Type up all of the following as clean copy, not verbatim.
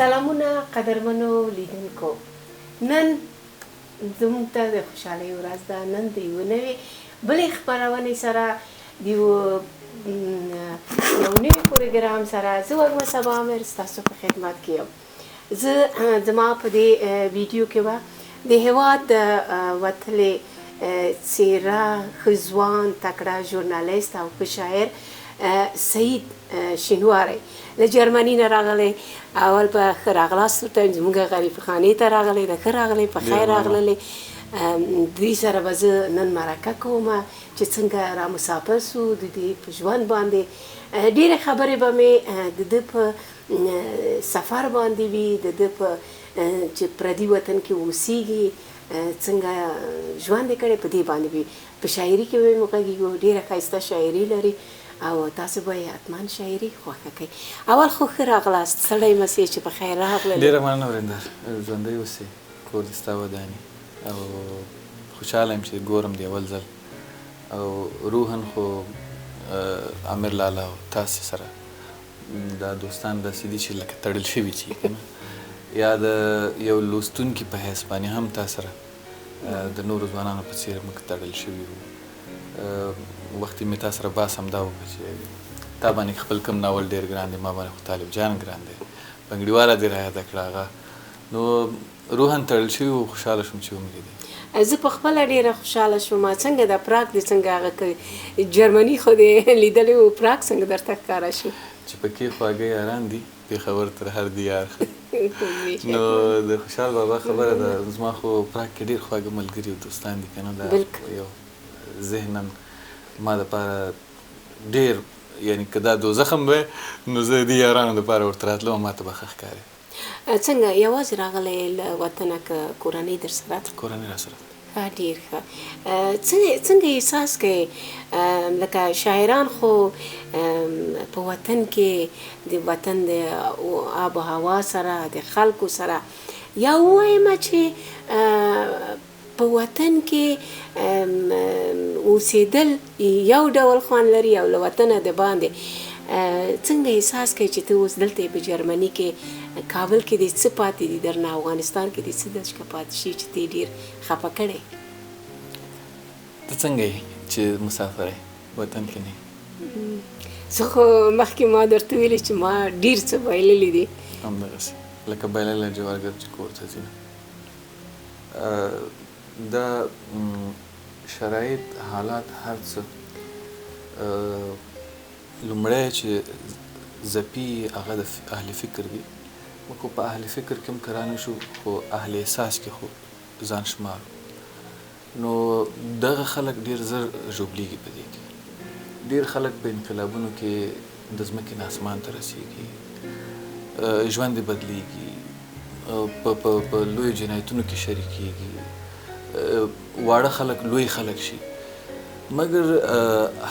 سلامونه قدرمنو لیدونکو، نن زموږ ته د خوشحالۍ ورځ ده. نن د یوه نوې بلې خپرونې سره د یو نوي پروګرام سره زه وږمه صبا عامر ستاسو په خدمت کې یم. زما په دې ویډیو کې به د هېواد د وتلې څېره، ښه ځوان تکړه ژورنالیست او ښه شاعر سعید شینواری له جرمني نه راغلی. اول په ښه راغلاست ورته زموږ غریب خانې ته راغلی، د ښه راغلی، په خیر راغللی. دوی سره به زه نن مرکه کوم چې څنګه را مسافر سو، د دې په ژوند باندې ډېرې خبرې به مې د ده په سفر باندې وي، د ده په چې پردي وطن کې اوسېږي، څنګه ژوند یې کړی، په دې باندې وي. په شاعري کې به مې وغږېږو، ډېره ښایسته شاعري لري او تاسو به یې حتما شاعري خوښه کوئ. اول خو ښه راغلاست، ستړی مه سې چې په خیر راغلل. ډېره مننه ورېندار، ژوندی اوسې، کور دې ستا ودانې او خوشحاله یم چې ګورم دې اول ځل او روحاً خو امیر لالا او تاسې سره دا دوستان داسې دي چې لکه تړل شوي چې که نه، یا د یو لوستونکي په حیث باندې هم تا سره د نورو ځوانانو په څېر موږ تړل شوي وو. وختي مې تا سره بحث همدا وکړه چې تا باندې خپل کوم ناول ډېر ګران دی، ما باندې خو طالب جان ګران دی، بنګړیواله دې رایاده کړه هغه. نو روحاً تړل شوي وو، خوشحاله شوم چې وملیدې. زه په خپله ډېره خوشحاله شوم. څنګه د پراګ دې څنګه هغه کوي، جرمني خو دې لیدلی و، پراګ څنګه درته ښکاره شو؟ چې پکې خواږه یاران دي، پېښور تر هر دیار. نو د خوشحال بابا خبره ده، زما خو پراګ کې ډېر خواږه ملګري او دوستان دي که نه. دا یو ذهناً ما دپاره ډېر، یعنې که دا دوزخ هم وی نو زه د یارانو دپاره ورته راتلم او ما ته به ښه ښکاري. څنګه یوازې راغلی له وطنه که کورنۍ در سره ده؟ کورنۍ را سره ده. ډېر ښه. څنګه احساس کوې لکه شاعران خو په وطن کې د وطن د آب و هوا سره، د خلکو سره، یا ووایم چې په وطن کې اوسېدل یو ډول خوند لري او له وطنه د باندې څنګه احساس کوې چې ته اوس دلته په جرمني کې کابل کې دې څه پاتې دي درنه، افغانستان کې دې څه درڅخه پاتې شي چې ته یې ډېر خفه کړی؟ ته څنګه یې چې مسافر یې وطن کې نه یې؟ زه خو مخکې ما درته ویلي چې ما ډېر څه بایللي دي. همدغسې لکه بایللی جوارګر چې کور ته ځي. دا شرایط، حالات، هر څه لومړی چې ځپي هغه د اهل فکر وي. موږ خو په اهل فکر کې هم که رانشو خو اهل احساس کې خو ځان شمارو. نو دغه خلک ډېر زر ژوبلیږي په دې کې. ډېر خلک په انقلابونو کې د ځمکې نه اسمان ته رسېږي، ژوند یې بدلیږي، په لویو جنایتونو کې شریکېږي، واړه خلک لوی خلک شي. مګر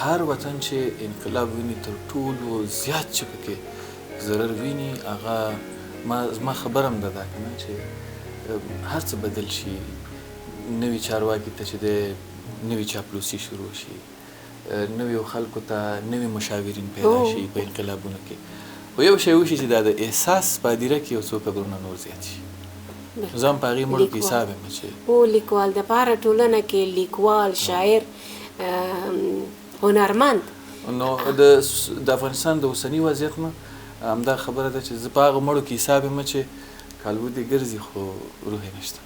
هر وطن چې انقلاب ویني تر ټولو زیات چې پکې ضرر ویني هغه زما خبره هم ده دا که نه چې هر څه بدل شي، نوي چارواکي ته چې دی نوي چاپلوسي شروع شي، نویو خلکو ته نوي مشاورین پیدا شي په انقلابونو کې، خو یو شی وشي چې دا د احساس په هدیره کې یو څو قبرونه نور زیات شي. زه هم په هغې مړو کې حساب یم چې لیکوال دپاره ټولنه کې لیکوال، شاعر، هنرمند. نو د افغانستان د اوسني وضعیت نه همدا خبره ده چې زه په هغه مړو کې حساب یم چې کالبد یې ګرځي خو روح یې نشته.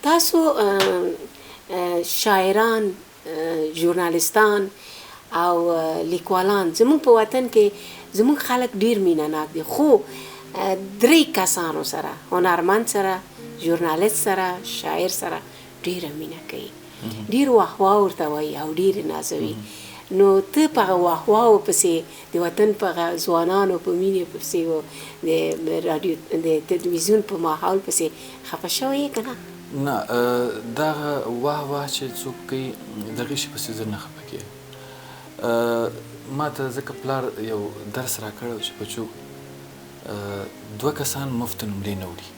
تاسو شاعران، ژورنالیستان او لیکوالان زموږ په وطن کې زموږ خلک ډېر مینه ناک دي، خو درې کسانو سره، هنرمند سره، ژورنالیست سره، شاعر سره ډېره مینه کوي، ډېر واهوا ورته وایي او ډېر نازوي. نو ته په هغه واهواو پسې د وطن په ځوانانو په مینې پسې و د راډیو د تلویزیون په ماحول پسې خفه شوی یې که نه؟ نه، دغه واه واه چې څوک کوي دغې شي پسې زه نه خفه کېږم. ما ته ځکه پلار یو درس راکړی و چې بچو 2 کسان مفت نمرې نه وړي،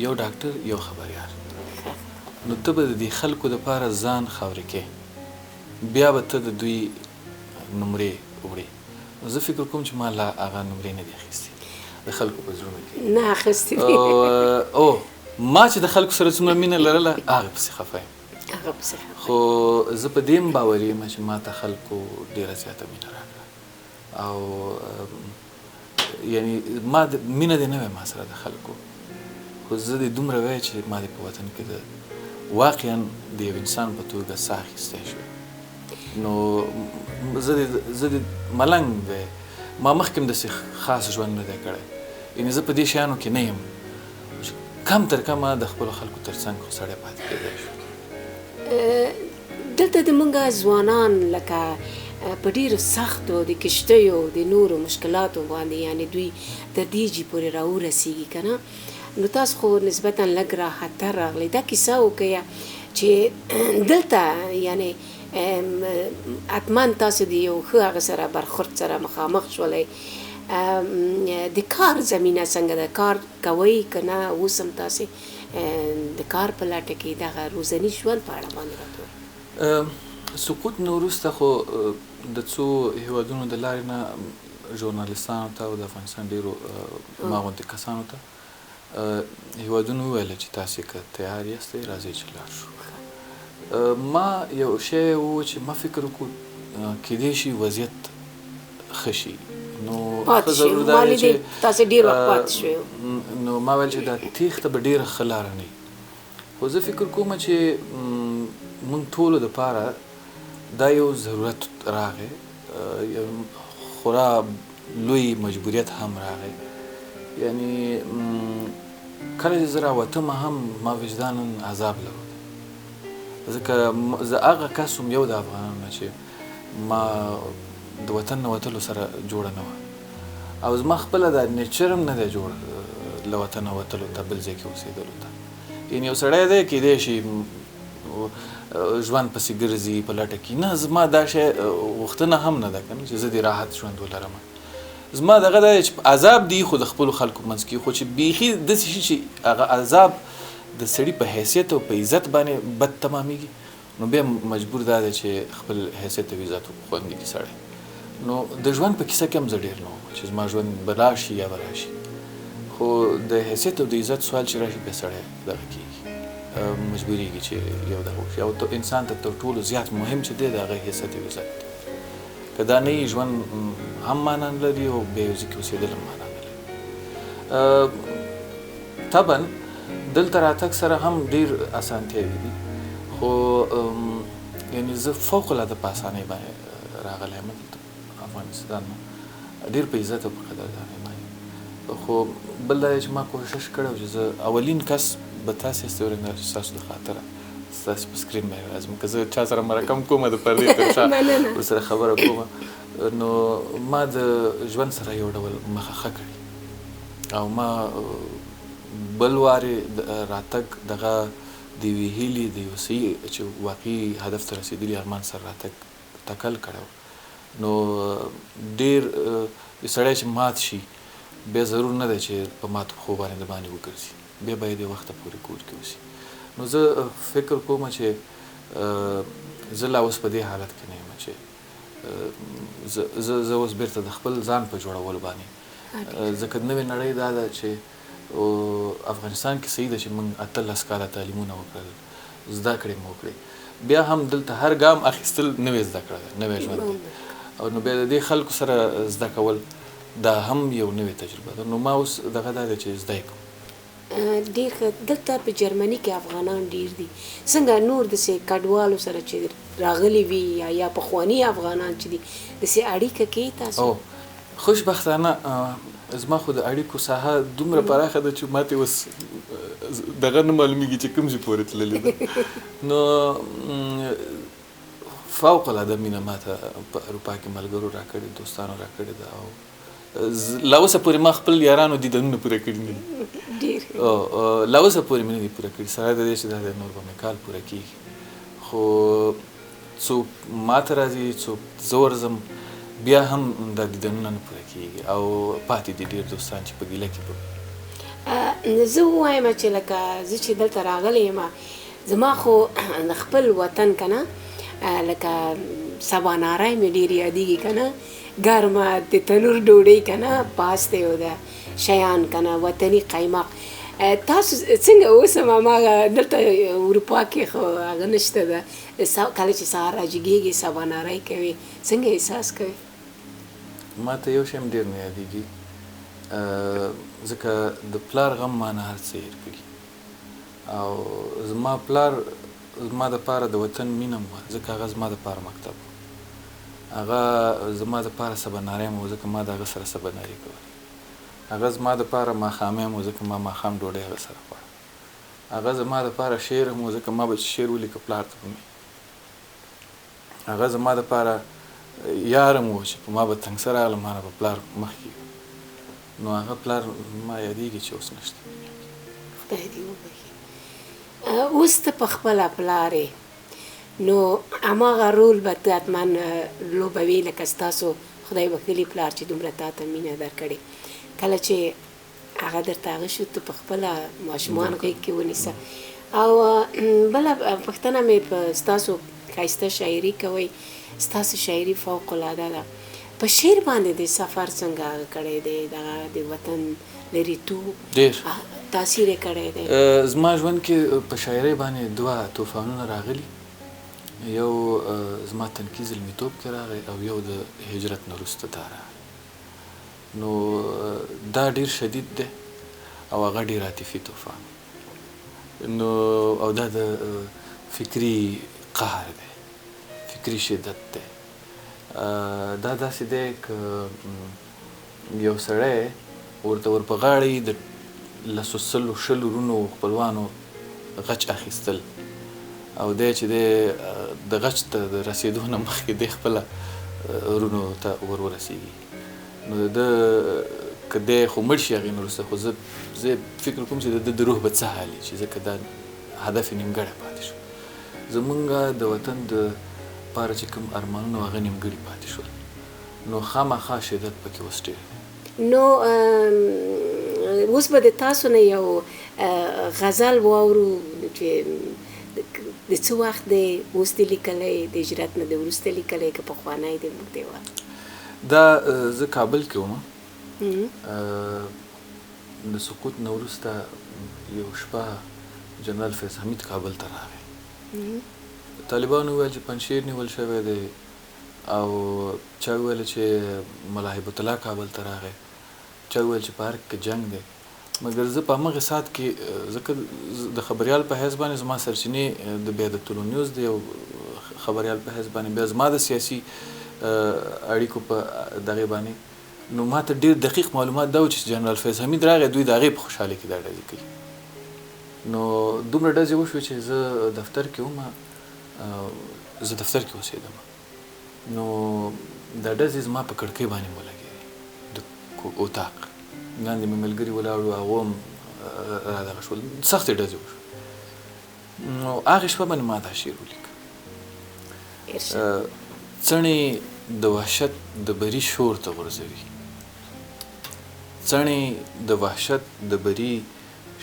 یو ډاکټر یو خبریار. نو ته به د دې خلکو دپاره ځان خاورې کې، بیا به ته د دوی نمرې وړې. زه فکر کوم چې ما لا هغه نمرې نه دي اخیستې. د خلکو په زړونو کې نه اخیستې دي او ما چې د خلکو سره څومره مینه لرله هغه پسې خفه یم هغه پسې خو زه په دې باور یم چې ما ته خلکو ډېره زیاته مینه راکړه او یعنی ما مینه دې نه وی ما سره د خلکو خو زه دې دومره وی چې ما دې په وطن کې د واقعا د یو انسان په توګه ساه اخیستی شوې نو زه دې ملنګ دی ما مخکې هم داسې خاص ژوند نه دی کړی یعنې زه په دې شیانو کې نه یم کم تر کمه د خپلو خلکو تر څنګ خو سړی پاتې کېدی شو دلته د مونږ ځوانان لکه په ډېرو سختو د کشتیو د نورو مشکلاتو باندې یعنې دوی تر دیجې پورې راورسېږي که نه نو تاسو خو نسبتا لږ راحتتر راغلی دا کیسه وکړه چې دلته یعنې حتما تاسو د یو ښه هغه سره برخورد سره مخامخ شولی د کار زمینه څنګه ده کار کوئ که نه اوس هم تاسې د کار په لټه کې دغه روزني ژوند په اړه باندې راته سقوط نه وروسته خو د څو هیوادونو د لارې نه ژورنالستانو ته او د افغانستان ډېرو ما غوندې کسانو ته هیوادونو وویله چې تاسې که تیار یاستئ راځئ چې لاړ شو ما یو شی و چې ما فکر وکړو کیدای شي وضعیت ښه شي نو پاتې شوي مالې دی تاسې ډېر وخت پاتې شوي نو ما ویل چې دا تېښته به ډېره ښه لاره نه وي خو زه فکر کوم چې موږ ټولو دپاره دا یو ضرورت راغی خورا لوی مجبوریت هم راغی یعنی کله چې زه راوتم هم ما وجدانا عذاب لرو ځکه زه هغه کس وم یو د افغانانو نه چې ما د وطن نه وتلو سره جوړه نه وه او زما خپله دا نیچر هم نه دی جوړ له وطنه وتلو ته بل ځای کې اوسېدلو ته یعنې یو سړی دی کیدای شي ژوند پسې ګرځي په لټه کې نه زما دا شی غوښتنه هم نه ده که نه چې زه دې راحت ژوند ولرم زما دغه دا چې عذاب دی خو د خپلو خلکو منځ کې خو چې بیخي داسې شي چې هغه عذاب د سړي په حیثیت او په عزت باندې بد تمامیږي نو بیا مجبور دا دی چې خپل حیثیت او عزت خوندي کړي سړی نو د ژوند په کیسه کې هم زه ډېر نه وم چې زما ژوند به لاړ شي یا به راشي خو د حیثیت او د عزت سوال چې راشي بیا سړی دغه کېږي مجبورېږي چې یو دغه وشي او انسان ته تر ټولو زیات مهم چې دی د هغه حیثیت او عزت دی که دا نه وي ژوند هم معنا نه لري او بیا یو ځای کې اوسېدل هم معنا نه لري طبعا دلته راتګ سره هم ډېر اسانتیاوې دي خو یعنې زه فوق العاده په اسانۍ باندې راغلی یم دلته افغانستان نه ډېر په عزت او په قدردانۍ باندې خو بل دا چې ما کوشش کړی و چې زه اولین کس به تاسې یاستئ ورنګه چې ستاسو د خاطره ستاسې په سکرین باندې راځم که زه چا سره مرکه هم کومه د پردې تر شا ورسره خبره کومه نو ما د ژوند سره یو ډول مخه ښه کړي او ما بل وارې راتګ دغه د یوې هیلې د یو صحیح چې واقعي هدف ته رسېدلي ارمان سره راتګ ټکل کړی نو ډېر سړی چې مات شي بیا ضرور نه دی چې په ماتو پښو باندې د باندې وګرځي بیا باید یې وخته پورې کور کې اوسي نو زه فکر کوم چې زه لا اوس په دې حالت کې نه یم چې زه اوس بیرته د خپل ځان په جوړولو باندې ځکه نوې نړۍ دا ده چې افغانستان کې صحیح ده چې موږ 18 کاله تعلیمونه وکړل زده کړې مو وکړې بیا هم دلته هر ګام اخیستل نوې زده کړه ده نوی ژوند دی او نو بیا د دې خلکو سره زده کول دا هم یو نوې تجربه ده نو ما اوس دغه دا دی چې زده یې کوم ډېر ښه دلته په جرمني کې افغانان ډېر دي څنګه نور داسې کډوالو سره چې راغلي وي یا پخواني افغانان چې دي داسې اړیکه کوي تاسو خوشبختانه زما خو د اړیکو ساحه دومره پراخه ده چې ماته اوس دغه نه معلومیږي چې کوم ځای پورې تللې ده نو فوق العاده مینه ماته په اروپا کې ملګرو راکړې دوستانو راکړې ده او لا اوسه پورې ما خپل یارانو دیدنونه پوره کړي نه دي لا اوسه پورې مې نه دي پوره کړي سره د دې چې دا نور به مې کال پوره کېږي خو څوک ماته راځي څوک زه ورځم بیا هم دا دیدنونه نه پوره کېږي او پاتې دي ډېر دوستان چې په ګیله کې زه ووایم چې لکه زه چې دلته راغلی یم زما خو خپل وطن که نه لکه سباناری مې ډېر یادېږي که نه ګرمه د تنور ډوډۍ که نه پاس دی او د شیان کنه وطني قیماق تاسو څنګه اوس هم هماغه دلته اروپا کې خو هغه نشته ده کله چې سهار راجګېږي سباناري کوي څنګه احساس کوي ما ته یو شی هم ډېر نه یادېږي ځکه د پلار غم ما نه هر څه هېر کړي او زما پلار زما دپاره د وطن مینه وه ځکه هغه زما دپاره مکتب و هغه زما دپاره سباناری م و ځکه ما د هغه سره سباناري کوله هغه زما دپاره ماښامی م و ځکه ما ماښام ډوډۍ هغه سره خوړه هغه زما دپاره شعر هم و ځکه ما به چې شعر ولیکه پلار ته به مې هغه زما دپاره یار هم و چې په ما به تنګسه راغله ما نه به پلار مخکې نو هغه پلار ما یادېږي چې اوس نشته خدای دې وبخي اوس ته په خپله پلار یې نو هماغه رول به ته حتما لوبوي لکه ستاسو خدای بخښلي پلار چې دومره تا ته مینه درکړې کله چې هغه درته هغه شو ته په خپله ماشومان غېږ کې ونیسه او بله پوښتنه مې په ستاسو ښایسته شاعري کوئ ستاسو شاعري فوق العاده ده په شعر باندې د سفر څنګه هغه کړی دی دغه د وطن لرېتوب ډېر تاثیر یې کړی دی زما ژوند کې په شاعرۍ باندې دوه طوفانونه راغلي یو زما تنکي زلمیتوب کې راغی او یو د هجرت نه وروسته دا راغی نو دا ډېر شدید دی او هغه ډېر عاطفي طوفان نو او دا د فکري قهر دی فکري شدت دی دا داسې دی که یو سړی ورته ور په غاړه د لسو سلو شلو وروڼو خپلوانو غچ اخیستل او دی چې دی د غچ ته د رسېدو نه مخکې دی خپله وروڼو ته ورسېږي نو د که دی خو مړ شي هغې نه وروسته خو زه فکر کوم چې د روح به څه حال چې ځکه دا هدف یې نیمګړی پاتې شو زمونږ د وطن د پاره چې کوم ارمانونه هغه نیمګړي پاتې شول نو خامخا شدت پکې اوس ډېر نو اوس به د تاسو نه یو غزل واورو چې د څه وخت دی اوس دې لیکلی د هجرت نه د وروسته لیکلی که پخوانی دی موږ دی وایو دا زه کابل کې وم د سقوط نه وروسته یو شپه جنرال فیض حمید کابل ته راغی طالبانو وویل چې پنجشیر نیول شوی دی او چا وویل چې ملا هیبت الله کابل ته راغی چا وویل چې په ارګ کې جنګ دی مګر زه په همغې ساعت کې ځکه د خبریال په حیث باندې زما سرچینې د بیدت النیوز دی او خبریال په حیث باندې بیا زما د سیاسي اړیکو په دغې باندې نو ما ته ډېر دقیق معلومات دا و چې جنرال فیض حمید راغی دوی د هغې په خوشحالۍ کې دا ډزې کوي نو دومره ډزې وشوې چې زه دفتر کې وم زه دفتر کې اوسېدم نو دا ډزې زما په کړکۍ باندې مو لګېدې د اتاق لاندې مې ملګري ولاړ وو هغو هم رادغه شول سختې ډزې وشوې نو هغې شپه باندې ما دا شعر ولیکه څڼې د وحشت د بري شور ته غورځوي څڼې د وحشت د بري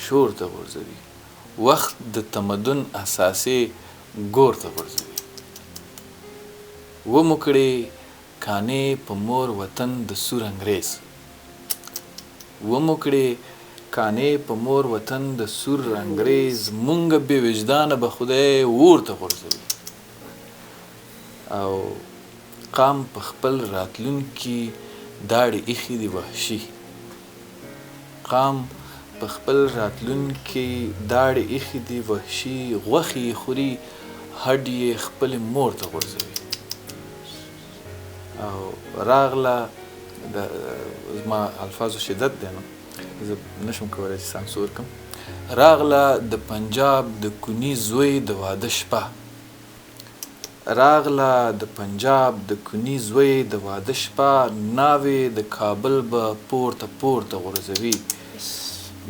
شور ته غورځوي وخت د تمدن اساسې ګور ته غورځوي ومو کړې کانې په مور وطن د سور انګریز ومو کړې کانې په مور وطن د سور انګریز مونږ بې وجدانه به خدای اور ته غورځوي او قام په خپل راتلونکي داړې ایښي دي وحشي قام په خپل راتلونکي داړې ایښي دي وحشي غوښې خوري هډ یې خپلې مور ته غورځوي او راغله زما الفاظو شدت دی نو زه نشم کولی چې سانسور کړم راغله د پنجاب د کوني زوی د واده شپه راغله د پنجاب د کوني زوی د واده شپه ناوې د کابل به پورته پورته غورځوي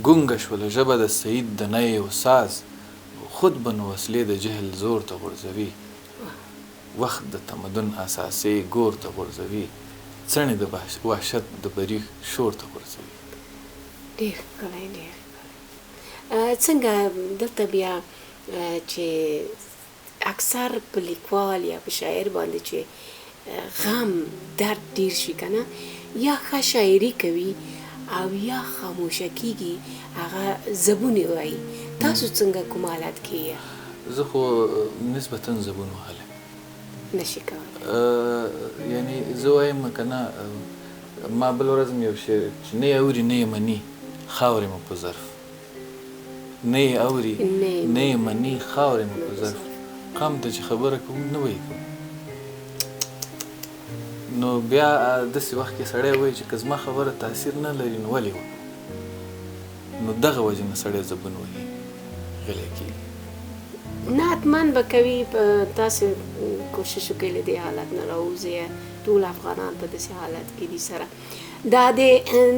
ګونګه شوله ژبه د سعید د نی و ساز خود به نو وسلې د جهل زور ته غورځوي وخت د تمدن اساسې ګور ته غورځوي څڼې د وحشت د بري شور ته غورځوي ډېر ښکلی ډېر څنګه دلته بیا چې اکثر په لیکوال یا په شاعر باندې چې غم درد ډیر شي که نه یا ښه شاعري کوي او یا خاموشه کیږي هغه زبونې وایي تاسو څنګه کوم حالت کې یې زه خو نسبتا زبون وهلی نشي کولی یعنی زه وایم که نه ما بل ورځ مې یو شعر چې نه یې اوري نه یې مني خاورې مو په ظرف نه یې اوري نه یې مني خاورې مو په ظرف قام ته چې خبره کوم نه وایي کوم نو بیا داسې وخت کې سړی وایي چې که زما خبره تاثیر نه لري نو ولې وکړو نو دغه وجې نه سړی زبون وهي غلی کېږي نه حتما به کوي تاسو کوشش وکړئ له دې حالت نه راوځئ ټول افغانان په داسې حالت کې دي سره دا د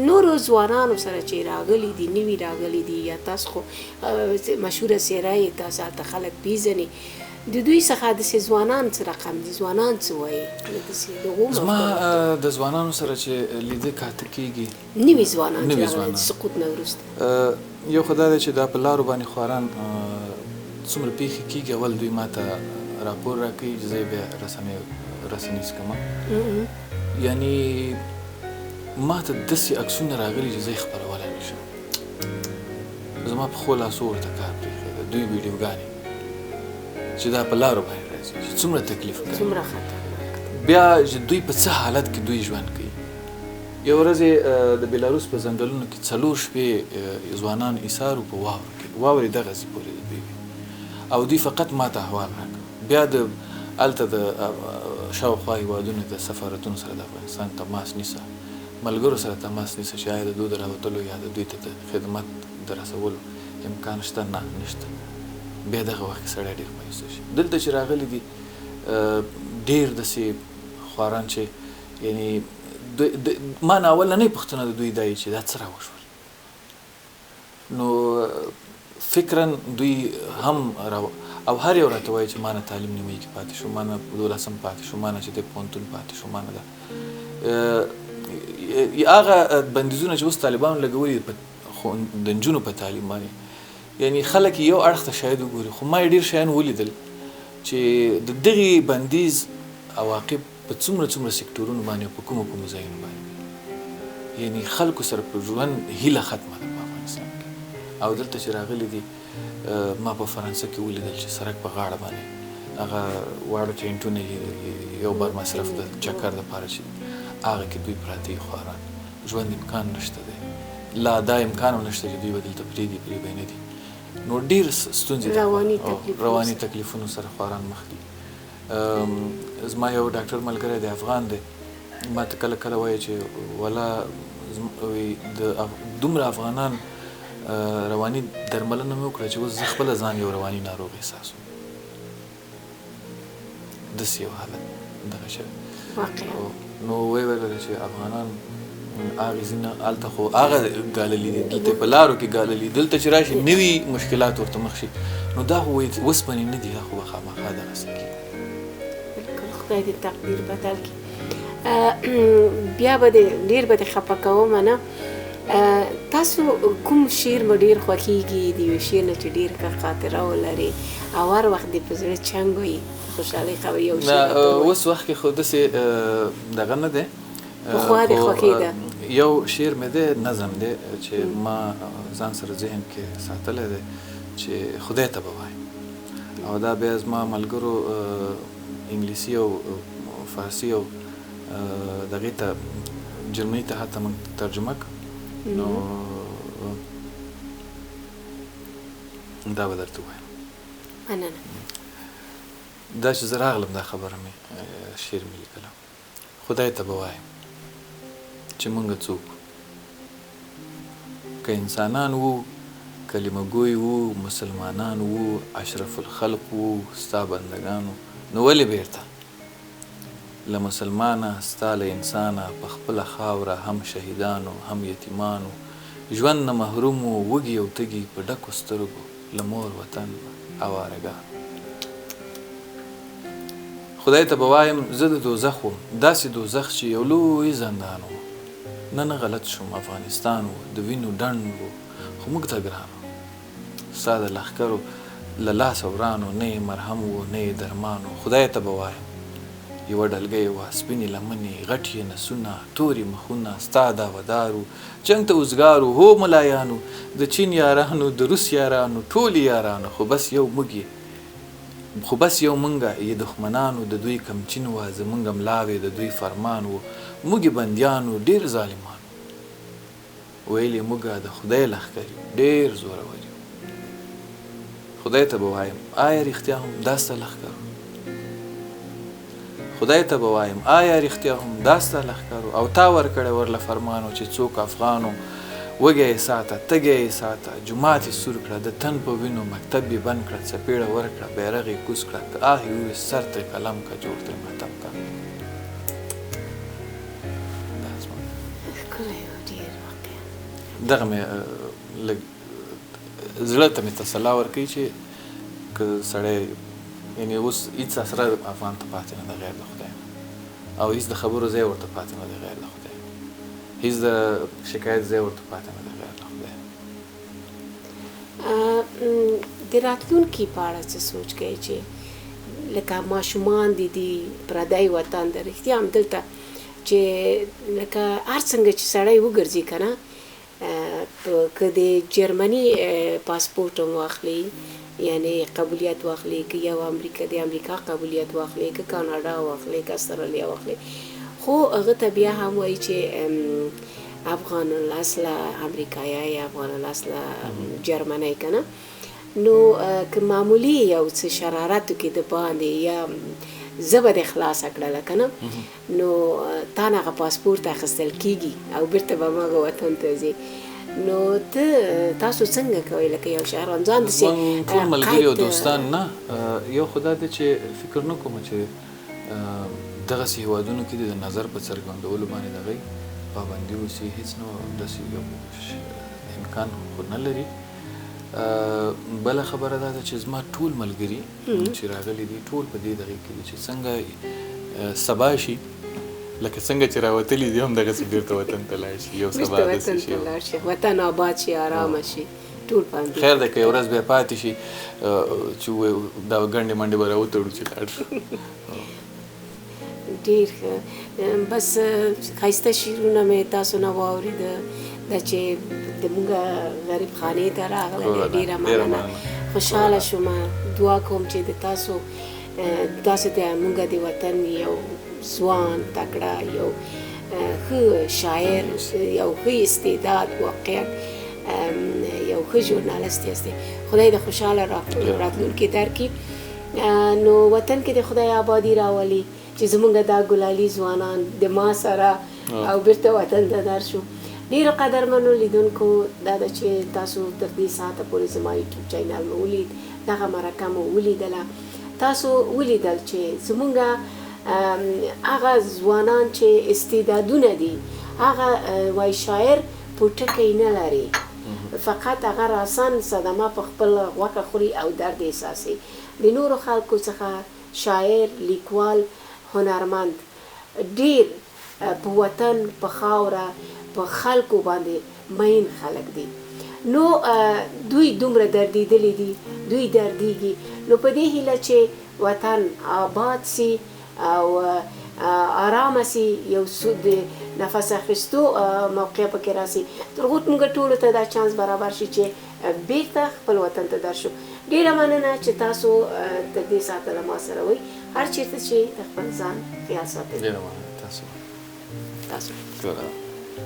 نورو ځوانانو سره چې راغلي دي نوي راغلي دي یا تاسو خو مشهوره څېره یې تاسو هلته خلک پیژني د دوی څخه داسې ځوانان څه رقم دي ځوانان څه وایي زما د ځوانانو سره چې لیده کاته کېږي نوي ځوانان چې سقوط نه وروسته یو خو دا دی چې دا په لارو باندې خواران څومره پیښې کېږي اول دوی ما ته راپور راکوي چې زه یې بیا رسنیز کومه یعنی ما ته داسې عکسونه راغلي چې زه یې خپرولی نه شم زما په ښو لاسو ورته کار پرېښی د دوی ویډیوګانې چې دا په لارو باندې راځي چې څومره تکلیف کوي څومره خطرناک بیا چې دوی په څه حالت کې دوی ژوند کوي یو ورځ د بیلاروس په ځنګلونو کې 4 شپې ځوانان ایثار په واورو کې واورې دغسې پورې د دوی او دوی فقط ما ته احوال راکړ بیا د هلته د شاوخوا هېوادونو د سفارتونو سره د افغانستان تماس نیسه ملګرو سره تماس نیسه چې آیا د دوی د راوتلو یا د دوی ته د خدمت د رسولو امکان شته نه نشته بیا دغه وخت کې سړی ډېر مایوسه شي دلته چې راغلي دي ډېر داسې خواران چې یعنی ما نه اولنۍ پوښتنه د دوی دا یي چې دا څه راوشول نو فکرا دوی هم او هر یو راته وایي چې ما نه تعلیم نیمایي کې پاتې شو ما نه 12 پاتې شو ما نه چې د پوهنتون پاتې شو ما نه ده هغه بندیزونه چې اوس طالبانو لګولي د نجونو په تعلیم باندې یعنی خلک یو اړخ ته شاید وګوري خو ما یې ډېر شیان ولیدل چې د دغې بندیز عواقب په څومره سکتورونو باندې په کومو ځایونو باندې یعنی خلکو سره په ژوند هیله ختمه ده په افغانستان کې او دلته چې راغلي دي ما په فرانسه کې ولیدل چې سړک په غاړه باندې هغه واړه ټینټونه یو بار مصرف د چکر دپاره چې هغه کې دوی پراته وي خواران ژوند امکان نشته دی لا دا امکان هم نشته چې دوی به دلته پرېږدي پرې به نه دي نو ډېر ستونزې رواني تکلیفونو سره خواران مخ دي زما یو ډاکټر ملګری دی افغان دی ما ته کله کله وایي چې ولا دومره افغانان رواني درملنه مې وکړه چې اوس زه خپله ځان یو رواني ناروغ احساسوم داسې یو حالت دغه شوی نو ویې ویله چې افغانان هغې ځینه هلته خو هغه ګاللي دي دلته په لارو کې ګاللي دلته چې راشي نوي مشکلات ورته مخ شي نو دا خو اوسپنې نه دي دا خو به خامخا دغسې کېږي بلکل خدای دې تقدیر بدل کړي بیا به ډېر به دې خفه کومه نه تاسو کوم شعر مو ډېر خوښېږي د یو شعر نه چې ډېر ښه خاطره ولري او هر وخت دې په زړه چنګ وي خوشحالۍ خبرې یو شعر اوس وخت کې خو داسې دغه نه دی پخوا دې خوښېده یو شعر مې دی نظم دی چې ما ځان سره ذهن کې ساتلی دی چې خدای ته به وایم او دا بیا زما ملګرو انګلیسي او فارسي او دغې ته جرمني ته حتی موږ ترجمه نو دا به درته ووایم مننه دا چې زه راغلم دا خبره مې شعر مې لیکله خدای ته به وایم چې مونږ څوک که انسانان وو کلمه ګوی وو مسلمانان وو اشرف الخلق وو ستا بندگانو نو ولې بیرته له مسلمانه ستا له انسانه په خپله خاوره هم شهیدانو هم یتیمانو ژوند نه محروم وو وږي او تږي په ډکو سترګو له مور وطن اوارهګانو خدای ته به وایم زه د دوزخ وم داسې دوزخ چې یو لوی زندان و نه غلط شوم افغانستان و د وینو ډنډ و خو موږ ته ګران و ستا د لښکرو له لاسه وران و نه یې مرهم و نه یې درمان و خدای ته به وایم یوه ډلګۍ وه سپینې لمنې غټ یې نسونه تورې مخونه ستا دعوهدارو جنګ ته اوزګارو هو ملایانو د چین یارانو د روس یارانو ټول یارانو خو بس یو مونږه یې دښمنانو د دوی کمچین وه زمونږ ملاوې د دوی فرمان و موږ بندیانو ډېر ظالمانو ویل یې موږ د خدای لښکر یو ډېر زورور یو خدای ته به وایم آیا رښتیا هم دا ستا لښکر خدای ته به وایم آیا رښتیا هم دا ستا لښکر او تا ورکړی ورله فرمانو چې څوک افغانو وږی یې ساته تږی یې ساته جومات یې سور کړه د تن په وینو مکتب یې بند کړه څپېړه ورکړه بیرغ یې کوز کړه که آه یې وویست سر ترې قلم که جوړ ترې ماتم که دغه مې لږ زړه ته مې تسلا ورکوي چې که سړی یعنې اوس هېڅ اسره افغان ته پاتې نه ده غیر د خدای نه او هېڅ د خبرو ځای ورته پاتې نه دی غیر د خدای نه هېڅ د شکایت ځای ورته پاتې نه دی غیر د خدای نه د راتلونکي په اړه څه سوچ کوئ چې لکه ماشومان دي پردی وطن د رښتیا هم دلته چې لکه هر څنګه چې سړی وګرځي که نه که د جرمني پاسپورټ هم واخلي یعنی قبولیت واخلي که یو د امریکا قبولیت واخلي که کاناډا واخلي که استرالیا واخلي خو هغه ته بیا هم وایي چې افغان الاصله امریکایی افغان الاصله جرمنی که نه نو که معمولی یو څه شرارتو کې د باندې یا زه به دې خلاصه کړله که نه نو تا نه هغه پاسپورټ اخیستل کېږي او بیرته به هماغه وطن ته ځې نو تاسو څنګه کوئ لکه یو شهروان ځان داسې ټول ملګري او دوستان نه یو خو دا دی چې فکر نه کوم چې دغسې هېوادونو کې د نظر په څرګندولو باندې د هغوی پابندي اوسي هېڅ نه داسې یو امکان خو نه لري بله خبره دا ده چې زما ټول ملګري چې راغلي دي ټول په دې دغې کې دي چې څنګه سبا شي لکه څنګه چې راوتلي دي هم دغسې بېرته وطن ته لاړ شي یو سبا داسې شي وطن آباد شي ارامه شي ټول باندې خیر ده که یو ورځ بیا پاتې شي چې دا ګنډې منډې به راوتړو چې لاړ شو ډېر ښه بس ښایسته شعرونه مې تاسو نه واورېده دا چې زموږ غریب خانې ته راغلی ډېره مننه خوشحاله شوم دعا کوم چې د تاسو ته موږ د وطن یو ځوان تکړه یو ښه شاعر یو ښه استعداد واقعا یو ښه ژورنالست یاستئ خدای د خوشحاله راتلونکي درکړي نو وطن کې د خدای آبادي راولي چې زموږ دا ګلالي ځوانان د ما سره او بیرته وطن ته درشو ډېرو قدرمنو لیدونکو دا ده چې تاسو تر دې ساعته پورې زما یوټیوب چینل مو ولید دغه مرکه مو ولیدله تاسو ولیدل چې زموږ هغه ځوانان چې استعدادونه دي هغه وای شاعر پوټکی نه لري فقط هغه راسن صدمه په خپل غوښه خوري او درد احساسي د نورو خلکو څخه شاعر لیکوال هنرمند ډېر په وطن په خاوره په خلکو باندې مین خلک دي نو دوی دومره دردېدلي دي دوی دردېږي نو په دې هیله چې وطن آباد سي او آرامه سي یو د نفس اخیستو موقع پکې راسي تر هغو موږ ټولو ته دا چانس برابر شي چې بیرته خپل وطن ته درشو ډېره مننه چې تاسو تر دې ساعته له ما سره وئ هر چېرته چې د خپل ځان خیال ساتئ ډېره مننه تاسو